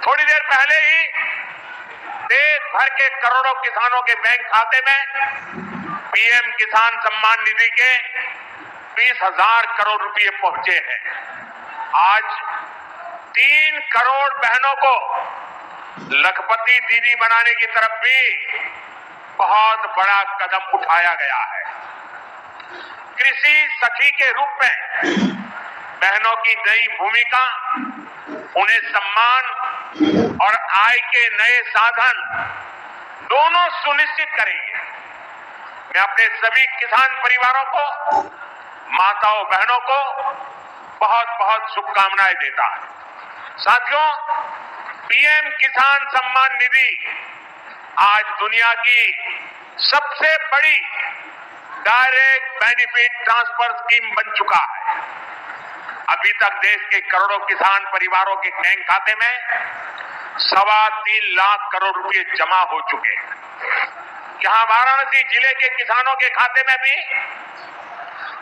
थोड़ी देर पहले ही देश भर के करोड़ों किसानों के बैंक खाते में पीएम किसान सम्मान निधि के 20,000 करोड़ रुपए पहुंचे हैं। आज 3 करोड़ बहनों को लखपति दीदी बनाने की तरफ भी बहुत बड़ा कदम उठाया गया है। कृषि सखी के रूप में बहनों की नई भूमिका उन्हें सम्मान और आय के नए साधन दोनों सुनिश्चित करेंगे। मैं अपने सभी किसान परिवारों को, माताओं बहनों को बहुत बहुत शुभकामनाएं देता हूं। साथियों, पीएम किसान सम्मान निधि आज दुनिया की सबसे बड़ी डायरेक्ट बेनिफिट ट्रांसफर स्कीम बन चुका है। अभी तक देश के करोड़ों किसान परिवारों के बैंक खाते में 3.25 लाख करोड़ रुपए जमा हो चुके हैं। यहां वाराणसी जिले के किसानों के खाते में भी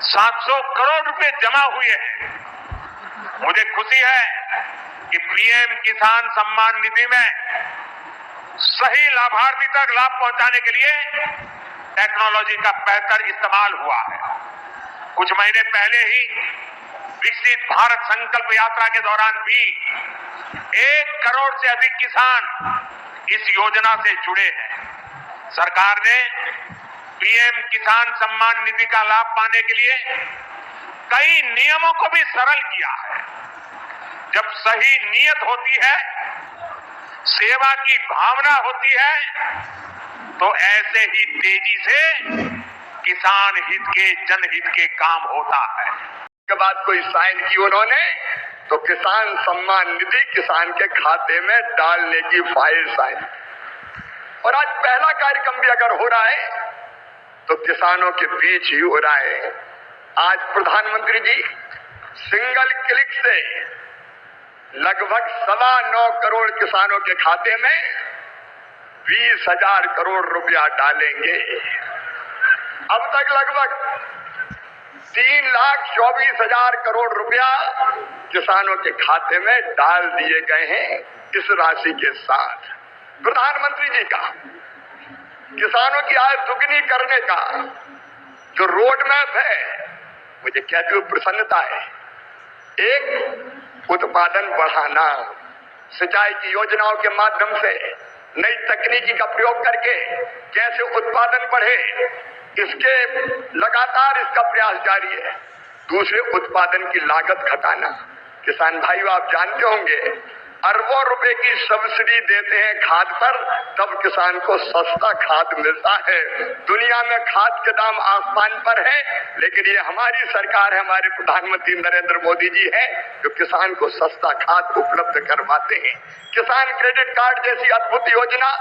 700 करोड़ रुपए जमा हुए हैं। मुझे खुशी है कि पीएम किसान सम्मान निधि में सही लाभार्थी तक लाभ पहुंचाने के लिए टेक्नोलॉजी का बेहतर इस्तेमाल हुआ है। कुछ महीने पहले ही विकसित भारत संकल्प यात्रा के दौरान भी 1 करोड़ से अधिक किसान इस योजना से जुड़े हैं। सरकार ने पीएम किसान सम्मान निधि का लाभ पाने के लिए कई नियमों को भी सरल किया है। जब सही नीयत होती है, सेवा की भावना होती है, तो ऐसे ही तेजी से किसान हित के, जनहित के काम होता है। के बाद कोई साइन की उन्होंने तो किसान सम्मान निधि किसान के खाते में डालने की फाइल साइन। और आज पहला कार्यक्रम भी अगर हो रहा है तो किसानों के बीच ही हो रहा है। आज प्रधानमंत्री जी सिंगल क्लिक से लगभग 9.25 करोड़ किसानों के खाते में 20,000 करोड़ रुपया डालेंगे। अब तक लगभग 3,24,000 करोड़ रुपया किसानों के खाते में डाल दिए गए हैं। इस राशि के साथ प्रधानमंत्री जी का किसानों की आय दुगनी करने का जो रोड मैप है, मुझे कहते हुए प्रसन्नता है। एक, उत्पादन बढ़ाना, सिंचाई की योजनाओं के माध्यम से नई तकनीकी का प्रयोग करके कैसे उत्पादन बढ़े, इसके लगातार इसका प्रयास जारी है। दूसरे, उत्पादन की लागत घटाना। किसान भाइयों, आप जानते होंगे अरबों रुपए की सब्सिडी देते हैं खाद पर, तब किसान को सस्ता खाद मिलता है। दुनिया में खाद के दाम आसमान पर है, लेकिन ये हमारी सरकार है, हमारे प्रधानमंत्री नरेंद्र मोदी जी है जो किसान को सस्ता खाद उपलब्ध करवाते हैं। किसान क्रेडिट कार्ड जैसी अद्भुत योजना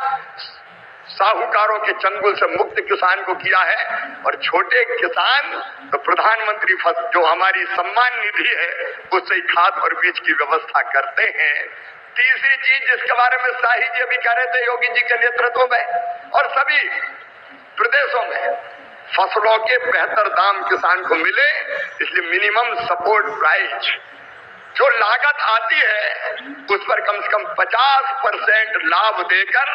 साहूकारों के चंगुल से मुक्त किसान को किया है। और छोटे किसान तो प्रधानमंत्री जो हमारी सम्मान निधि है उससे खाद और बीज की व्यवस्था करते हैं। तीसरी चीज जिसके बारे में शाही जी अभी कह रहे थे, योगी जी के नेतृत्व में और सभी प्रदेशों में फसलों के बेहतर दाम किसान को मिले, इसलिए मिनिमम सपोर्ट प्राइस जो लागत आती है उस पर कम से कम 50% लाभ देकर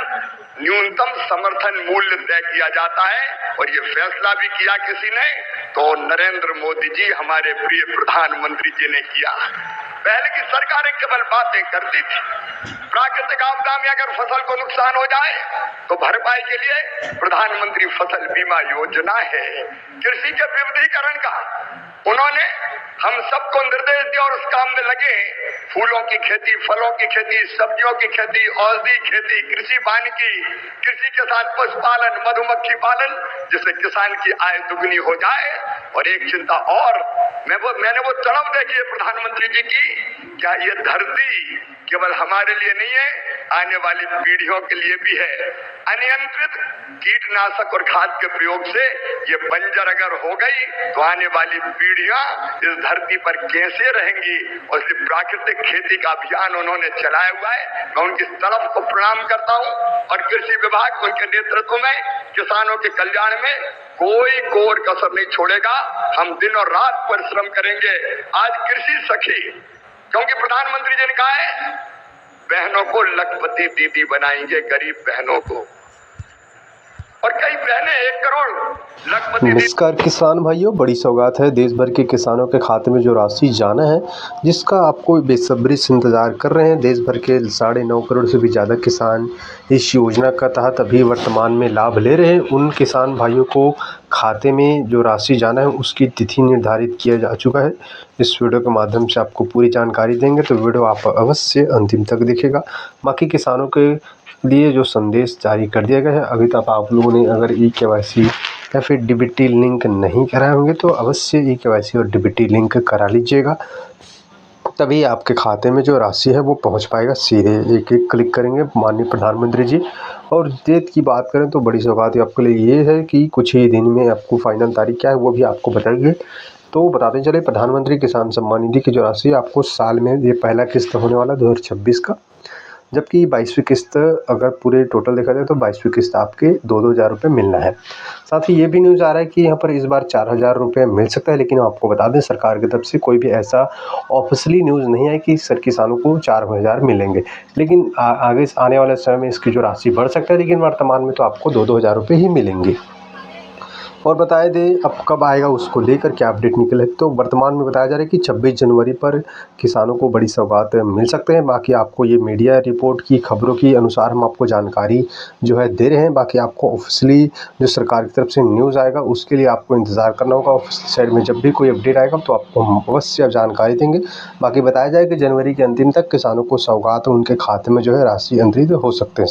न्यूनतम समर्थन मूल्य तय किया जाता है। और ये फैसला भी किया किसी ने, तो नरेंद्र मोदी जी हमारे प्रिय प्रधानमंत्री जी ने किया। पहले की सरकारें केवल बातें करती थी। प्राकृतिक आपदा में अगर फसल को नुकसान हो जाए तो भरपाई के लिए प्रधानमंत्री फसल बीमा योजना है। कृषि के विविधीकरण का उन्होंने हम सबको निर्देश दिया और उस काम में लगे। फूलों की खेती, फलों की खेती, सब्जियों की खेती, औषधि खेती, कृषि वानिकी, कृषि के साथ पशुपालन, मधुमक्खी पालन, जिससे किसान की आय दुगनी हो जाए। और एक चिंता और, मैंने वो तड़प देखी है प्रधानमंत्री जी की, क्या ये धरती केवल हमारे लिए नहीं है, आने वाली पीढ़ियों के लिए भी है। अनियंत्रित कीटनाशक और खाद के प्रयोग से ये बंजर अगर हो गई तो आने वाली पीढ़ियां इस धरती पर कैसे रहेंगी। और इसलिए प्राकृतिक खेती का अभियान उन्होंने चलाया हुआ है। मैं उनकी तरफ को प्रणाम करता हूं। और कृषि विभाग उनके नेतृत्व में किसानों के कल्याण में कोई कोर कसर नहीं छोड़ेगा। हम दिन और रात परिश्रम करेंगे। आज कृषि सखी, क्योंकि प्रधानमंत्री जी ने कहा है बहनों बहनों को लखपति दीदी बनाएंगे, गरीब बहनों को। और कई बहनें 1 करोड़ लखपति दीदी। नमस्कार किसान भाइयों, बड़ी सौगात है। देश भर के किसानों के खाते में जो राशि जाना है, जिसका आपको बेसब्री से इंतज़ार कर रहे हैं। देश भर के 9.5 करोड़ से भी ज़्यादा किसान इस योजना का तहत अभी वर्तमान में लाभ ले रहे हैं। उन किसान भाइयों को खाते में जो राशि जाना है उसकी तिथि निर्धारित किया जा चुका है। इस वीडियो के माध्यम से आपको पूरी जानकारी देंगे, तो वीडियो आप अवश्य अंतिम तक देखिएगा। बाकी किसानों के लिए जो संदेश जारी कर दिया गया है, अभी तक आप लोगों ने अगर ई-केवाईसी या फिर डीबीटी लिंक नहीं कराए होंगे तो अवश्य ई-केवाईसी और डीबीटी लिंक करा लीजिएगा, तभी आपके खाते में जो राशि है वो पहुंच पाएगा। सीधे एक क्लिक करेंगे माननीय प्रधानमंत्री जी। और डेट की बात करें तो बड़ी सौगात आपके लिए ये है कि कुछ ही दिन में आपको फाइनल तारीख क्या है वो भी आपको बताएंगे। तो बताते चले, प्रधानमंत्री किसान सम्मान निधि की जो राशि आपको साल में ये पहला किस्त होने वाला 2026 का, जबकि 22वीं किस्त अगर पूरे टोटल देखा जाए तो 22वीं किस्त आपके 2-2 हज़ार रुपये मिलना है। साथ ही ये भी न्यूज़ आ रहा है कि यहाँ पर इस बार 4,000 रुपये मिल सकता है, लेकिन आपको बता दें सरकार की तरफ से कोई भी ऐसा ऑफिशियली न्यूज़ नहीं है कि सर किसानों को 4,000 मिलेंगे। लेकिन आगे आने वाले समय में इसकी जो राशि बढ़ सकता है, लेकिन वर्तमान में तो आपको 2-2 हज़ार रुपये ही मिलेंगे। और बताया दे अब कब आएगा उसको लेकर क्या अपडेट निकले, तो वर्तमान में बताया जा रहा है कि 26 जनवरी पर किसानों को बड़ी सौगात मिल सकते हैं। बाकी आपको ये मीडिया रिपोर्ट की खबरों के अनुसार हम आपको जानकारी जो है दे रहे हैं। बाकी आपको ऑफिशियली जो सरकार की तरफ से न्यूज़ आएगा उसके लिए आपको इंतज़ार करना होगा। ऑफिशियल साइड में जब भी कोई अपडेट आएगा तो आपको हम अवश्य जानकारी देंगे। बाकी बताया जाए कि जनवरी के अंतिम तक किसानों को सौगात उनके खाते में जो है राशि अंतरित हो सकते हैं।